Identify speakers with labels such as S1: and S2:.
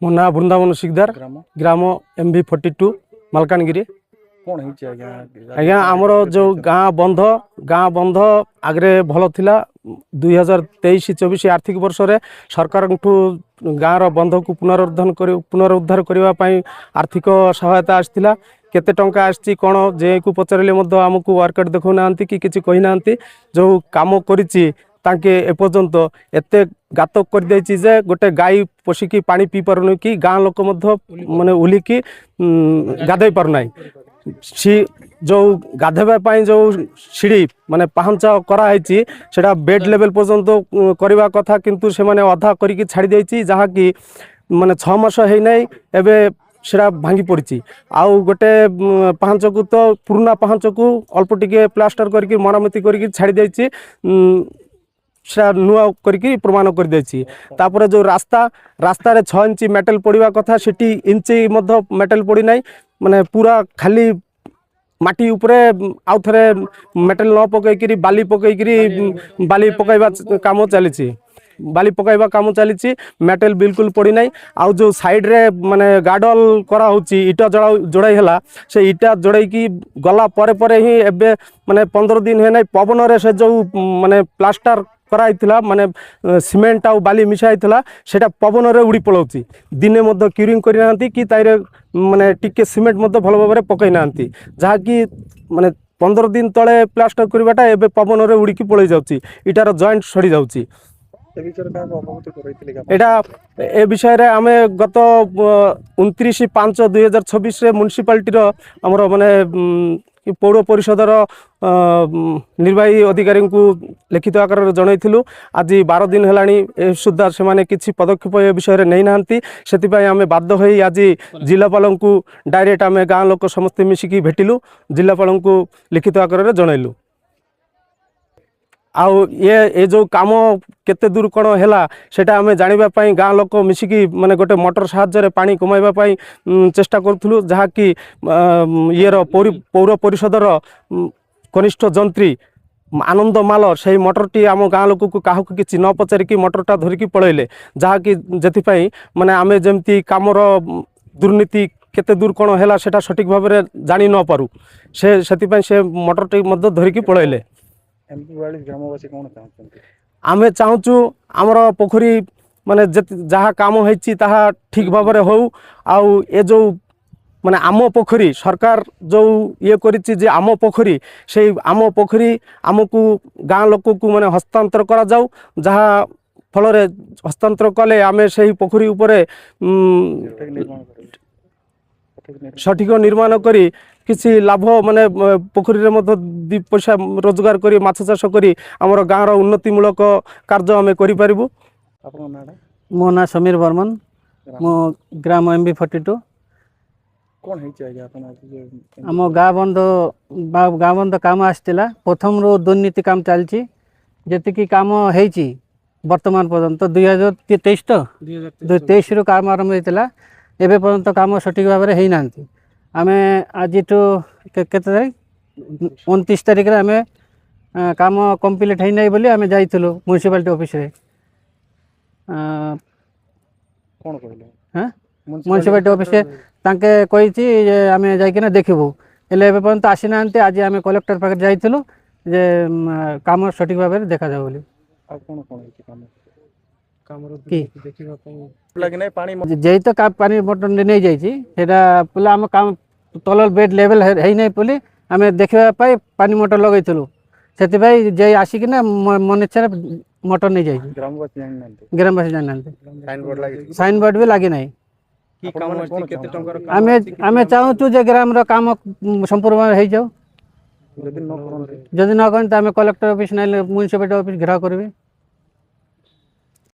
S1: मो ना बृंदावन सिकदार ग्राम MV42 मालकानगिरी।
S2: कौन है आज्ञा
S1: आज्ञा आमर जो गाँ बंध आगे भल थिला 2023-24 आर्थिक वर्ष रे सरकार गाँव बंध को पुनरुद्धार करने आर्थिक सहायता आसला। केते टंका आसी कौन जे को पचारे आमको वर्कआउट देखो ना कि किसी कही ना जो काम करिछि तांके एपर्यंत एते गात कर देछि जे गोटे गाई पशिकी पानी पी पारुन कि गाँ लोक माने उलिकी गाधई पारना सी जो गाधेबा जो सीढ़ी माने पांच कराई सेटा बेड लेवल पर्यंत करवा कथा किंतु से माने अधा करिकी छाड़ी देछि जहाँ कि माने 6 मास है नहीं एबे सेटा भांगी पड़ी आउ गोटे पांच को तो पुराना पांच को अल्प टिके प्लास्टर करके मरामती करके छाड़ी देछि से नुआ करके प्रमाण कर देछि। तापर जो रास्ता रे 6 इंच मेटल पड़वा कथा सेठी इंची मेटल पड़ी ना माने पूरा खाली माटी उपरे आउ थरे मेटल न पकईकरी बाली पकईकरी बाली पकईबा काम चली बाली पकईबा काम चली मेटल बिल्कुल पड़ी ना आउ जो साइड रे माने गार्डल करा होची इटा जोड़ाई हैला से इटा जोड़ाई की गला परे परे ही एबे माने 15 दिन है ना पवन रे से जो माने प्लास्टर कराइथिला माने सीमेंट आउ बाली मिसाइथिला सेटा पवन रे उड़ी पळौची दिने मध्य क्यूरिंग करि नांती कि ताइरे माने टिके सीमेंट मध्य भल भाबरे पकई नांती जहा कि माने 15 दिन तळे प्लास्टर करबाटा एबे पवन रे उड़ी की पळै जाउची इटार जॉइंट सड़ी जाउची। एटा ए विषय रे आमे गत 29/5/2026 रे म्युनिसिपालिटी रो हमरो माने पौर परिषदर निर्वाही अधिकारी को लिखित आकार जनइलु आज 12 दिन है सुधा से किसी पदक्षेप ए विषय नहीं ना से आम बाध्य हो आज जिलापाल को डायरेक्ट आम गाँ लोक समस्ते मिसिकी भेटिलु जिलापाल को लिखित आकार जनइलु आउ ये जो काम केते दूर कौन है सेटा आम जानापी गाँ लोक मिसिकी माने गोटे मोटर साहाय्य पानी कमाइबापी चेष्टा करूँ जहाँकि ये पौर परिषदर कनिष्ठ जंत्री आनंद माल से मोटरटी आम गाँ लोक को क्या किसी न पचारिकी मोटरटा धरिकी पलैले जहाँकि जेपाई माने आम जमती कामर दुर्नीति केते दूर कौन है सेटा सठिक भाव में जानी न पारू से मोटरटी धरिकी पलैले।
S2: ग्रामवासी कौन चाहते
S1: आमे चाहूँ आमर पोखरी माने जहाँ काम होती ठीक भाव में हो आउ ए जो माने आम पोखरी सरकार जो ये करिछि जे आम पोखरी से आम पोखरी आमको गाँ लोक को माने हस्तांतर करा जाऊ जहाँ फल हस्तांतर कले आमे से पोखरी उपरे सठिक निर्माण करी किसी लाभ माने पोखरी रे मध्य 2 पैसा रोजगार करी माछ चाष करी हमर गाँव उन्नतिमूलक कार्य आम करि परिबु।
S3: मो ना समीर बर्मन मो ग्राम MV42
S2: कौन है
S3: आम गाँ बंद काम आसला प्रथम रो दुर्नीति काम चलती जी काम होती वर्तमान पर्यंत 2023 तो 2023 रू काम आरंभ होता एवं पर्यंत काम सठिक भाव में होना आम आज के तारीख 29 तारीख आम काम कम्प्लीट होना बोली आम जाइलु म्युनिसिपालिटी ऑफिस रे
S2: कौन कहले
S3: हाँ म्युनिसिपालिटी ऑफिस तांके कही आम जाइना देखबू हेल्ले एवं पर्यंत आसी ना आज आम कलेक्टर पाखे जाइलु जे काम सठिक भाव में देखा जाए जेई तो पानी मोटर नहीं जाइए पुला आम काम तल बेड लेवल है नहीं बोली आम देखापी पानी मोटर लगेलु से जे आसिकिना मन इच्छा मोटर नहीं जाइए ग्रामवासी जाना साइन बोर्ड भी लगे ना आम चाहूँ जे ग्राम काम संपूर्ण भाव हो जाऊ जदि न करें तो आम कलेक्टर ऑफिस ना म्युनिसिपालिटी ऑफिस घेराव करेंगे।